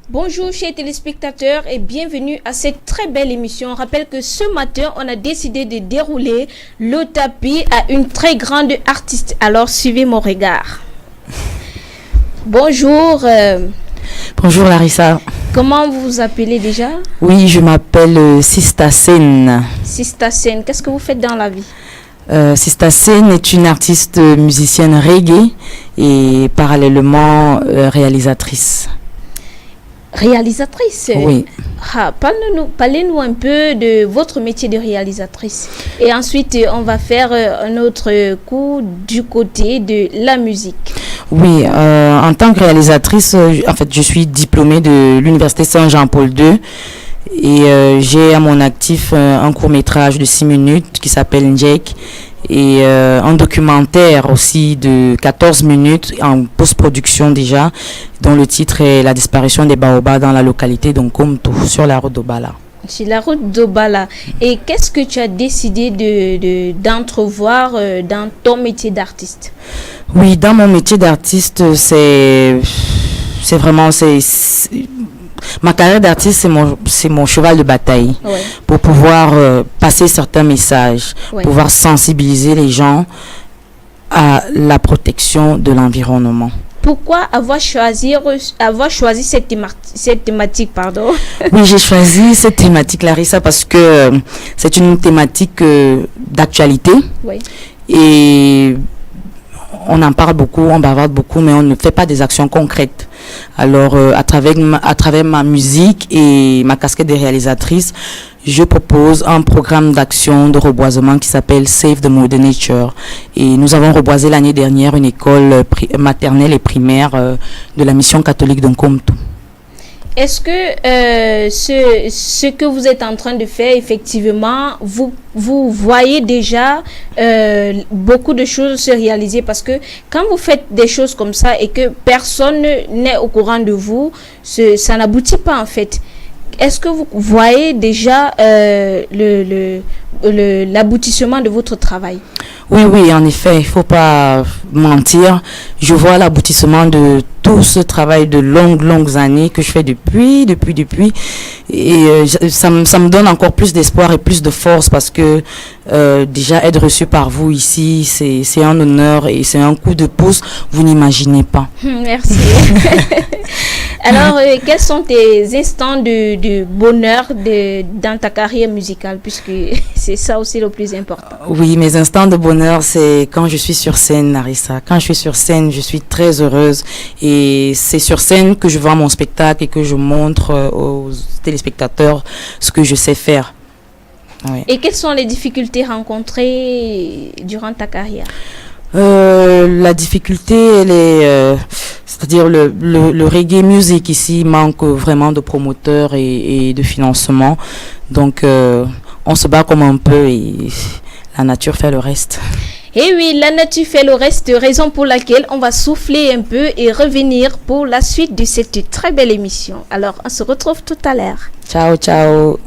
Bonjour chers téléspectateurs et bienvenue à cette très belle émission. On rappelle que ce matin, on a décidé de dérouler le tapis à une très grande artiste. Alors suivez mon regard. Bonjour. Bonjour Larissa. Comment vous vous appelez déjà? Oui, je m'appelle Sista Sen. Sista Sen, qu'est-ce que vous faites dans la vie? Sista Sen est une artiste musicienne reggae et parallèlement réalisatrice. Réalisatrice? Oui. Parlez-nous un peu de votre métier de réalisatrice. Et ensuite, on va faire un autre coup du côté de la musique. Oui, en tant que réalisatrice, en fait, je suis diplômée de l'Université Saint-Jean-Paul II et j'ai à mon actif un court-métrage de 6 minutes qui s'appelle Njek et un documentaire aussi de 14 minutes en post-production déjà, dont le titre est La disparition des baobabs dans la localité d'Onkomto, sur la route d'Obala. Sur la route d'Obala. Et qu'est-ce que tu as décidé d'entrevoir dans ton métier d'artiste? Oui, dans mon métier d'artiste, c'est vraiment... Ma carrière d'artiste, c'est mon cheval de bataille, Ouais. pour pouvoir passer certains messages, Ouais. pouvoir sensibiliser les gens à la protection de l'environnement. Pourquoi avoir choisi cette thématique, pardon? Oui, j'ai choisi cette thématique, Larissa, parce que c'est une thématique d'actualité Oui. et on en parle beaucoup, on bavarde beaucoup, mais on ne fait pas des actions concrètes. Alors, à travers ma musique et ma casquette de réalisatrice, je propose un programme d'action de reboisement qui s'appelle Save the Mother Nature. Et nous avons reboisé l'année dernière une école maternelle et primaire de la mission catholique d'Onkomto. Est-ce que ce que vous êtes en train de faire, effectivement, vous voyez déjà beaucoup de choses se réaliser? Parce que quand vous faites des choses comme ça et que personne n'est au courant de vous, ça n'aboutit pas en fait. Est-ce que vous voyez déjà l'aboutissement de votre travail? Oui, en effet, il ne faut pas mentir. Je vois l'aboutissement de tout ce travail de longues années que je fais depuis. Et ça me donne encore plus d'espoir et plus de force parce que déjà être reçu par vous ici, c'est un honneur et c'est un coup de pouce, vous n'imaginez pas. Merci. Alors, quels sont tes instants de bonheur dans ta carrière musicale, puisque c'est ça aussi le plus important? Oui, mes instants de bonheur, c'est quand je suis sur scène, Larissa. Quand je suis sur scène, je suis très heureuse. Et c'est sur scène que je vois mon spectacle et que je montre aux téléspectateurs ce que je sais faire. Oui. Et quelles sont les difficultés rencontrées durant ta carrière? La difficulté, elle est... c'est-à-dire le reggae music ici manque vraiment de promoteurs et de financement. Donc, on se bat comme un peu et la nature fait le reste. Et oui, la nature fait le reste, raison pour laquelle on va souffler un peu et revenir pour la suite de cette très belle émission. Alors, on se retrouve tout à l'heure. Ciao, ciao.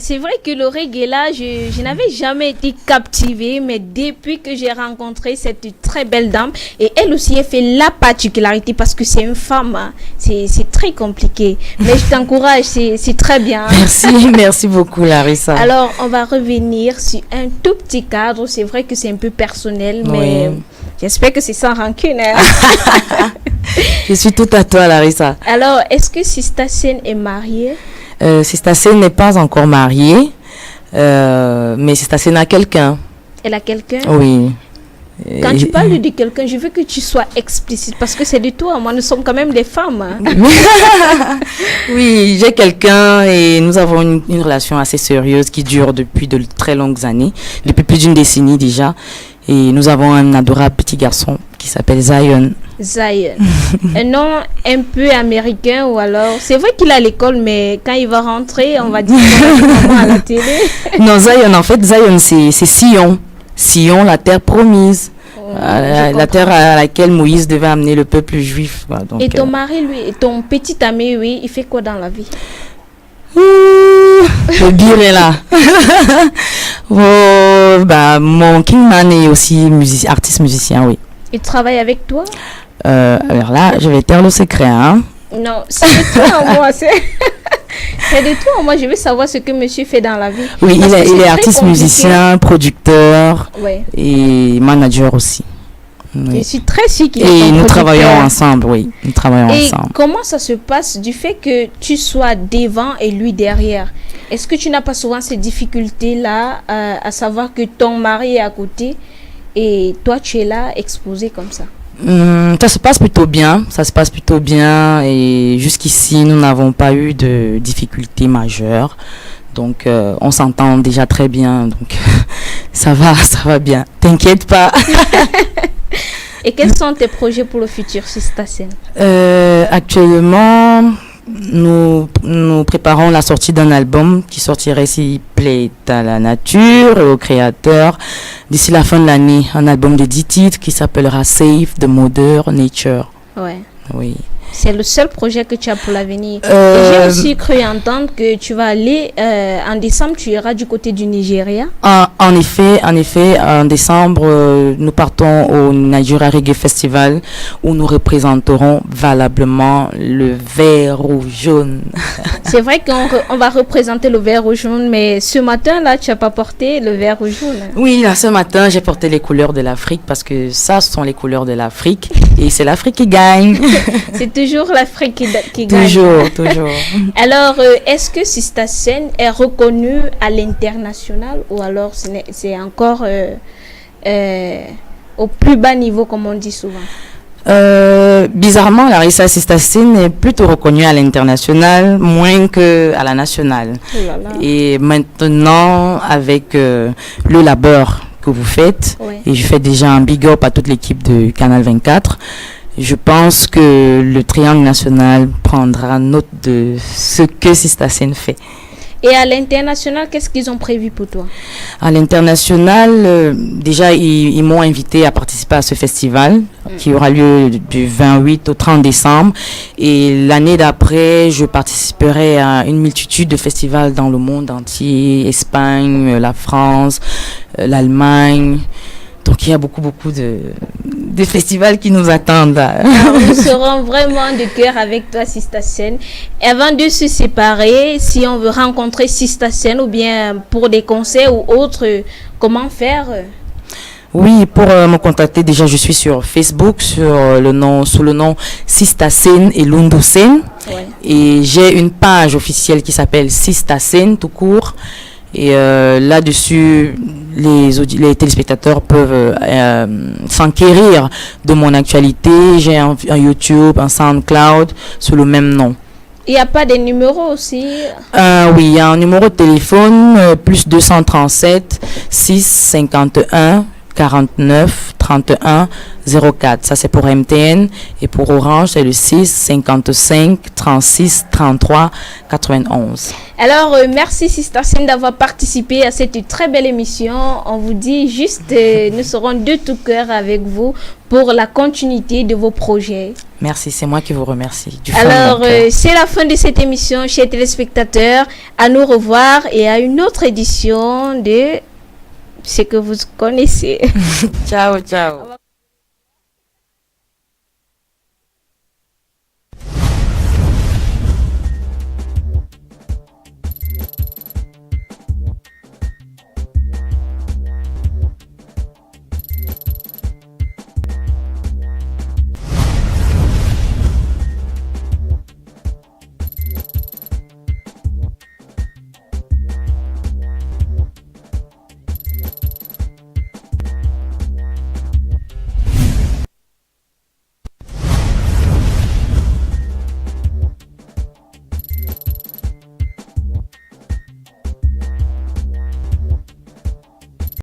C'est vrai que le reggae là, je n'avais jamais été captivée, mais depuis que j'ai rencontré cette très belle dame, et elle aussi, elle fait la particularité parce que c'est une femme, hein. C'est très compliqué. Mais je t'encourage, c'est très bien. Merci beaucoup Larissa. Alors, on va revenir sur un tout petit cadre. C'est vrai que c'est un peu personnel, mais j'espère que c'est sans rancune. Hein. Je suis tout à toi Larissa. Alors, est-ce que Sista Sen est mariée? Sista Sen n'est pas encore mariée, mais Sista Sen a quelqu'un. Elle a quelqu'un? Oui. Quand tu parles de quelqu'un, je veux que tu sois explicite parce que c'est de toi. Moi, nous sommes quand même des femmes. Hein. Oui, j'ai quelqu'un et nous avons une relation assez sérieuse qui dure depuis de très longues années, depuis plus d'une décennie déjà. Et nous avons un adorable petit garçon qui s'appelle Zion. Zion. Un nom un peu américain ou alors... C'est vrai qu'il est à l'école, mais quand il va rentrer, on va dire à la télé. Non, Zion, en fait, Zion, c'est Sion. Sion, la terre promise. La terre à laquelle Moïse devait amener le peuple juif. Voilà, donc, et ton mari, lui, ton petit ami, oui, il fait quoi dans la vie? Le bir est là. Mon Kingman est aussi artiste musicien, oui. Il travaille avec toi? Alors là, je vais taire le secret. Hein. Non, c'est de toi en moi. C'est de toi en moi. Je veux savoir ce que monsieur fait dans la vie. Oui, il est artiste musicien, producteur et manager aussi. Oui. Je suis très sûre qu'il est nous travaillons ensemble, oui. Nous travaillons ensemble. Comment ça se passe du fait que tu sois devant et lui derrière? Est-ce que tu n'as pas souvent ces difficultés-là à savoir que ton mari est à côté et toi tu es là exposé comme ça? Ça se passe plutôt bien et jusqu'ici nous n'avons pas eu de difficultés majeures. Donc on s'entend déjà très bien, donc ça va bien. T'inquiète pas. Et quels sont tes projets pour le futur, Sista Sen? Actuellement, nous préparons la sortie d'un album qui sortirait s'il plaît à la nature et au créateur d'ici la fin de l'année. Un album de 10 titres qui s'appellera Save the Mother Nature. Ouais. Oui. C'est le seul projet que tu as pour l'avenir. J'ai aussi cru entendre que tu vas aller, en décembre, tu iras du côté du Nigeria. En effet, en décembre, nous partons au Nigeria Reggae Festival où nous représenterons valablement le vert rouge jaune. C'est vrai qu'on va représenter le vert rouge jaune, mais ce matin-là, tu n'as pas porté le vert rouge jaune. Oui, là, ce matin, j'ai porté les couleurs de l'Afrique parce que ça, ce sont les couleurs de l'Afrique et c'est l'Afrique qui gagne. C'est toujours l'Afrique qui gagne. Toujours. Alors, est-ce que Sista Sen est reconnue à l'international ou alors c'est encore au plus bas niveau, comme on dit souvent? Bizarrement, Larissa, Sista Sen est plutôt reconnue à l'international, moins qu'à la nationale. Oh là là. Et maintenant, avec le labeur que vous faites, et je fais déjà un big up à toute l'équipe de Canal 24, je pense que le triangle national prendra note de ce que Sista Sen fait. Et à l'international, qu'est-ce qu'ils ont prévu pour toi? À l'international, déjà, ils m'ont invité à participer à ce festival qui aura lieu du 28 au 30 décembre. Et l'année d'après, je participerai à une multitude de festivals dans le monde entier, Espagne, la France, l'Allemagne. Donc, il y a beaucoup de festivals qui nous attendent. Alors, nous serons vraiment de cœur avec toi, Sista Sen. Avant de se séparer, si on veut rencontrer Sista Sen ou bien pour des concerts ou autres, comment faire? Oui, pour me contacter, déjà, je suis sur Facebook sous le nom Sista Sen et Lundu Sen. Ouais. Et j'ai une page officielle qui s'appelle Sista Sen tout court. Et là-dessus, les téléspectateurs peuvent s'enquérir de mon actualité. J'ai un YouTube, un SoundCloud sous le même nom. Il n'y a pas de numéros aussi? Oui, il y a un numéro de téléphone, plus 237 6 51 49 31 04. Ça, c'est pour MTN. Et pour Orange, c'est le 6 55 36 33 91. Alors, merci Sister Sine d'avoir participé à cette très belle émission. On vous dit juste, nous serons de tout cœur avec vous pour la continuité de vos projets. Merci, c'est moi qui vous remercie. Alors, c'est la fin de cette émission, chers téléspectateurs. À nous revoir et à une autre édition de ce que vous connaissez. Ciao, ciao.